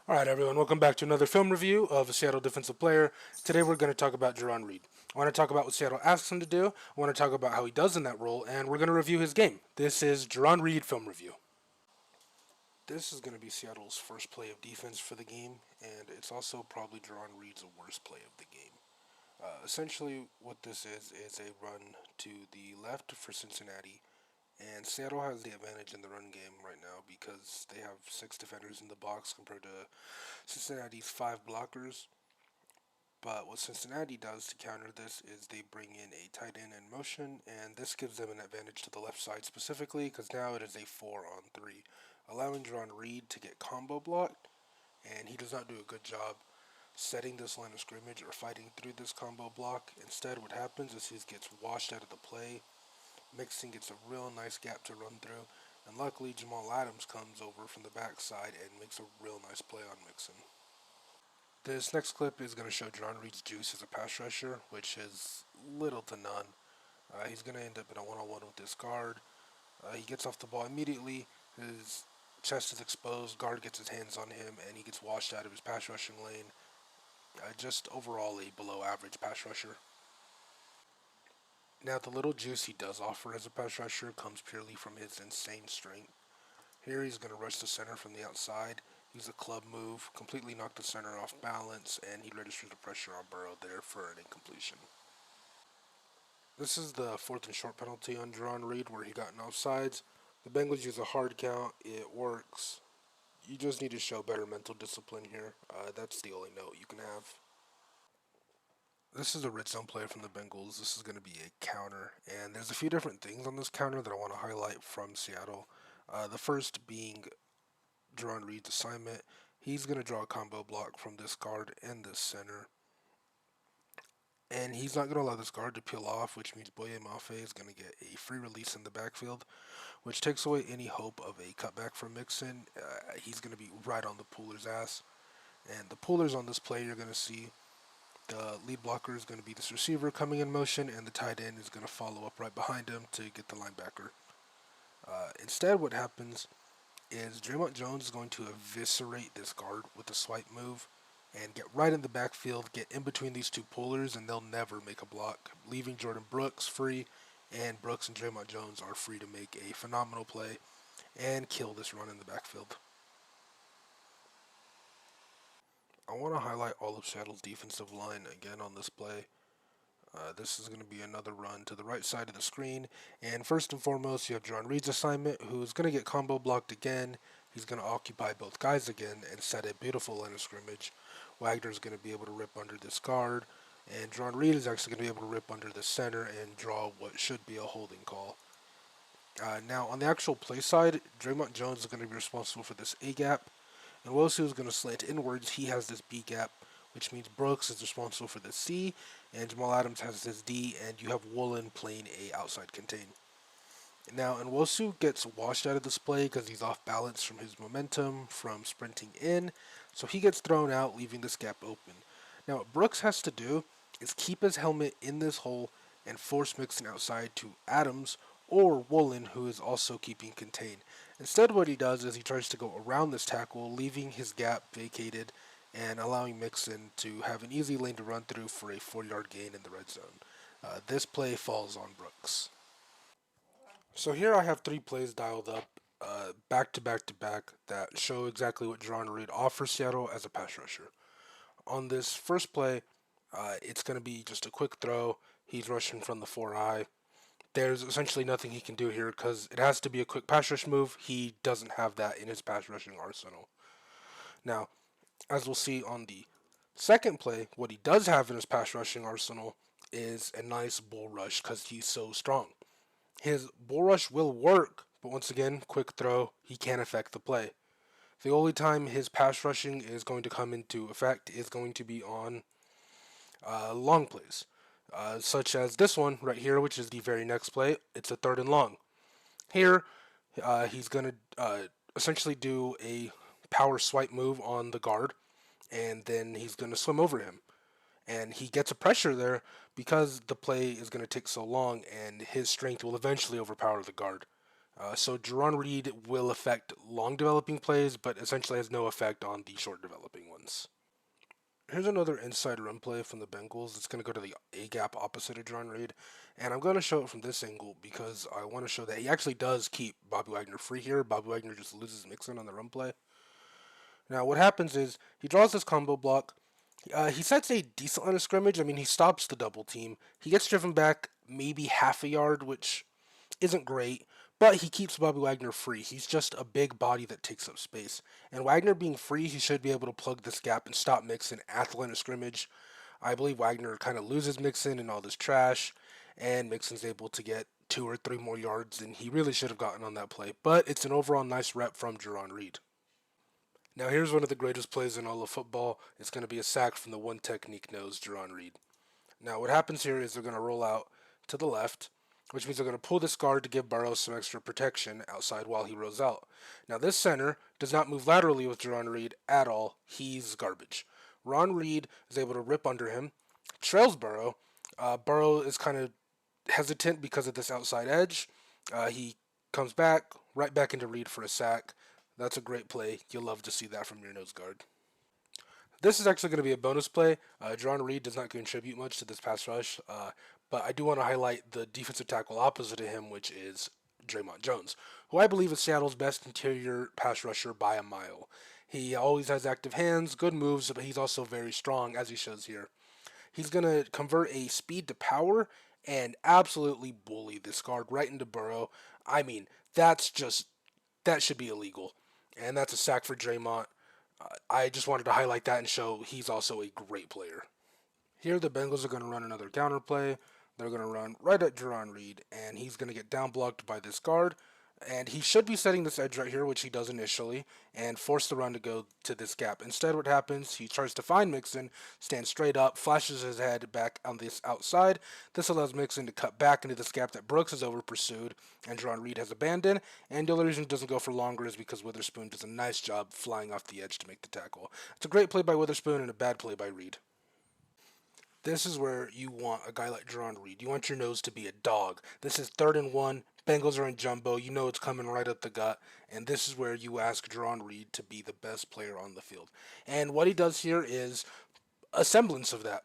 Alright everyone, welcome back to another film review of a Seattle defensive player. Today we're going to talk about Jarran Reed. I want to talk about what Seattle asks him to do, I want to talk about how he does in that role, and we're going to review his game. This is Jarran Reed Film Review. This is going to be Seattle's first play of defense for the game, and it's also probably Jarran Reed's worst play of the game. Essentially what this is a run to the left for Cincinnati, and Seattle has the advantage in the run game right now because they have 6 defenders in the box compared to Cincinnati's 5 blockers. But what Cincinnati does to counter this is they bring in a tight end in motion, and this gives them an advantage to the left side specifically because now it is a 4-on-3, allowing Jarran Reed to get combo blocked, and he does not do a good job setting this line of scrimmage or fighting through this combo block. Instead, what happens is he gets washed out of the play. Mixon gets a real nice gap to run through, and luckily Jamal Adams comes over from the backside and makes a real nice play on Mixon. This next clip is going to show Jarran Reed's juice as a pass rusher, which is little to none. He's going to end up in a one-on-one with this guard. He gets off the ball immediately. His chest is exposed. Guard gets his hands on him, and he gets washed out of his pass rushing lane. Just overall a below-average pass rusher. Now, the little juice he does offer as a pass rusher comes purely from his insane strength. Here he's going to rush the center from the outside, use a club move, completely knock the center off balance, and he registers the pressure on Burrow there for an incompletion. This is the 4th and short penalty on Jarran Reed where he got an offsides. The Bengals use a hard count. It works. You just need to show better mental discipline here. That's the only note you can have. This is a red zone play from the Bengals. This is going to be a counter, and there's a few different things on this counter that I want to highlight from Seattle. The first being Jarran Reed's assignment. He's going to draw a combo block from this guard and this center. And he's not going to allow this guard to peel off, which means Boye Mafe is going to get a free release in the backfield, which takes away any hope of a cutback from Mixon. He's going to be right on the puller's ass. And the pullers on this play, you're going to see the lead blocker is going to be this receiver coming in motion, and the tight end is going to follow up right behind him to get the linebacker. Instead, what happens is Draymond Jones is going to eviscerate this guard with a swipe move and get right in the backfield, get in between these two pullers, and they'll never make a block, leaving Jordan Brooks free, and Brooks and Draymond Jones are free to make a phenomenal play and kill this run in the backfield. I want to highlight all of Seattle's defensive line again on this play. This is going to be another run to the right side of the screen. And first and foremost, you have Jarran Reed's assignment, who's going to get combo blocked again. He's going to occupy both guys again and set a beautiful line of scrimmage. Wagner's going to be able to rip under this guard, and Jarran Reed is actually going to be able to rip under the center and draw what should be a holding call. Now, on the actual play side, Draymond Jones is going to be responsible for this A gap, and Wosu is going to slant inwards. He has this B gap, which means Brooks is responsible for the C, and Jamal Adams has this D, and you have Woolen playing a outside contain. Now, Nwosu gets washed out of this play because he's off balance from his momentum from sprinting in, so he gets thrown out, leaving this gap open. Now, what Brooks has to do is keep his helmet in this hole and force Mixon outside to Adams or Woolen, who is also keeping contain. Instead, what he does is he tries to go around this tackle, leaving his gap vacated and allowing Mixon to have an easy lane to run through for a 4-yard gain in the red zone. This play falls on Brooks. So here I have 3 plays dialed up, back to back to back, that show exactly what Jarran Reed offers Seattle as a pass rusher. On this first play, it's going to be just a quick throw. He's rushing from the 4-eye. There's essentially nothing he can do here because it has to be a quick pass rush move. He doesn't have that in his pass rushing arsenal. Now, as we'll see on the second play, what he does have in his pass rushing arsenal is a nice bull rush because he's so strong. His bull rush will work, but once again, quick throw, he can't affect the play. The only time his pass rushing is going to come into effect is going to be on long plays, such as this one right here, which is the very next play. It's a 3rd and long. Here, he's going to essentially do a power swipe move on the guard, and then he's going to swim over him. And he gets a pressure there because the play is going to take so long, and his strength will eventually overpower the guard. So Jarran Reed will affect long developing plays, but essentially has no effect on the short developing ones. Here's another inside run play from the Bengals. It's going to go to the A gap opposite of Jarran Reed, and I'm going to show it from this angle because I want to show that he actually does keep Bobby Wagner free here. Bobby Wagner just loses Mixon on the run play. Now what happens is he draws this combo block. He sets a decent line of scrimmage. I mean, he stops the double team. He gets driven back maybe half a yard, which isn't great, but he keeps Bobby Wagner free. He's just a big body that takes up space. And Wagner being free, he should be able to plug this gap and stop Mixon at the line of scrimmage. I believe Wagner kind of loses Mixon and all this trash, and Mixon's able to get 2 or 3 more yards, and he really should have gotten on that play. But it's an overall nice rep from Jarran Reed. Now here's one of the greatest plays in all of football. It's going to be a sack from the one technique nose, Jarran Reed. Now what happens here is they're going to roll out to the left, which means they're going to pull this guard to give Burrow some extra protection outside while he rolls out. Now this center does not move laterally with Jarran Reed at all. He's garbage. Ron Reed is able to rip under him, trails Burrow. Burrow is kind of hesitant because of this outside edge. He comes back, right back into Reed for a sack. That's a great play. You'll love to see that from your nose guard. This is actually going to be a bonus play. Jarran Reed does not contribute much to this pass rush, but I do want to highlight the defensive tackle opposite of him, which is Draymond Jones, who I believe is Seattle's best interior pass rusher by a mile. He always has active hands, good moves, but he's also very strong, as he shows here. He's going to convert a speed to power and absolutely bully this guard right into Burrow. I mean, that should be illegal. And that's a sack for Draymond. I just wanted to highlight that and show he's also a great player. Here, the Bengals are going to run another counter play. They're going to run right at Jarran Reed, and he's going to get down blocked by this guard. And he should be setting this edge right here, which he does initially, and force the run to go to this gap. Instead, what happens, he tries to find Mixon, stands straight up, flashes his head back on this outside. This allows Mixon to cut back into this gap that Brooks has over pursued and Jarran Reed has abandoned. And the only reason it doesn't go for longer is because Witherspoon does a nice job flying off the edge to make the tackle. It's a great play by Witherspoon and a bad play by Reed. This is where you want a guy like Jarran Reed. You want your nose to be a dog. This is 3rd and 1. Bengals are in jumbo. You know it's coming right up the gut. And this is where you ask Jarran Reed to be the best player on the field. And what he does here is a semblance of that.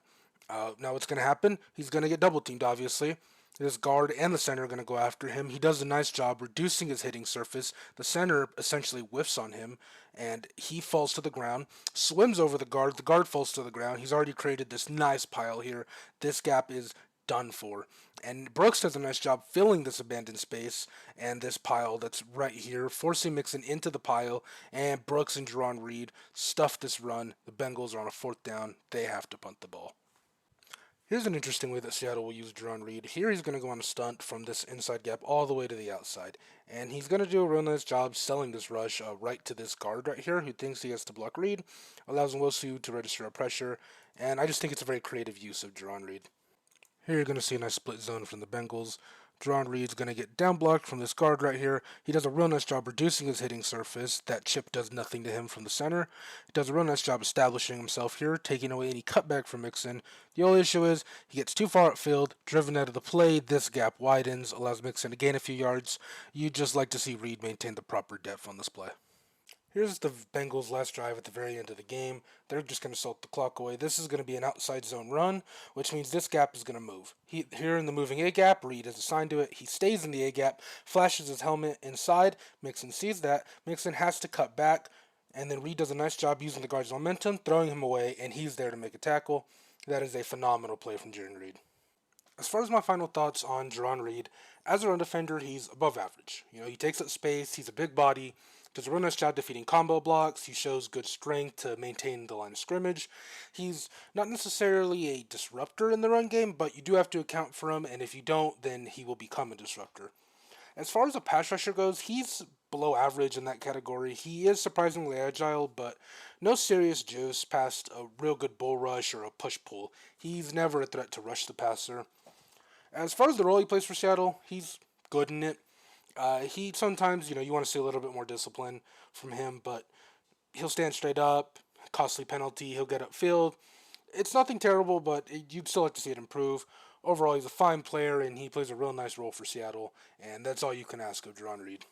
Now what's going to happen? He's going to get double teamed, obviously. This guard and the center are going to go after him. He does a nice job reducing his hitting surface. The center essentially whiffs on him, and he falls to the ground, swims over the guard. The guard falls to the ground. He's already created this nice pile here. This gap is done for. And Brooks does a nice job filling this abandoned space and this pile that's right here, forcing Mixon into the pile, and Brooks and Jarran Reed stuff this run. The Bengals are on a 4th down. They have to punt the ball. Here's an interesting way that Seattle will use Jarran Reed. Here he's going to go on a stunt from this inside gap all the way to the outside. And he's going to do a real nice job selling this rush right to this guard right here who thinks he has to block Reed. Allows Nwosu to register a pressure. And I just think it's a very creative use of Jarran Reed. Here you're going to see a nice split zone from the Bengals. Jarran Reed's going to get down blocked from this guard right here. He does a real nice job reducing his hitting surface. That chip does nothing to him from the center. He does a real nice job establishing himself here, taking away any cutback from Mixon. The only issue is he gets too far upfield, driven out of the play. This gap widens, allows Mixon to gain a few yards. You'd just like to see Reed maintain the proper depth on this play. Here's the Bengals' last drive at the very end of the game. They're just going to salt the clock away. This is going to be an outside zone run, which means this gap is going to move. Here in the moving A gap, Reed is assigned to it. He stays in the A gap, flashes his helmet inside. Mixon sees that. Mixon has to cut back, and then Reed does a nice job using the guard's momentum, throwing him away, and he's there to make a tackle. That is a phenomenal play from Jarran Reed. As far as my final thoughts on Jarran Reed, as a run defender, he's above average. He takes up space, he's a big body, does a real nice job defeating combo blocks, he shows good strength to maintain the line of scrimmage. He's not necessarily a disruptor in the run game, but you do have to account for him, and if you don't, then he will become a disruptor. As far as a pass rusher goes, he's below average in that category. He is surprisingly agile, but no serious juice past a real good bull rush or a push-pull. He's never a threat to rush the passer. As far as the role he plays for Seattle, he's good in it. He sometimes, you want to see a little bit more discipline from him, but he'll stand straight up, costly penalty, he'll get upfield. It's nothing terrible, but you'd still like to see it improve. overall, he's a fine player, and he plays a real nice role for Seattle, and that's all you can ask of Jarran Reed.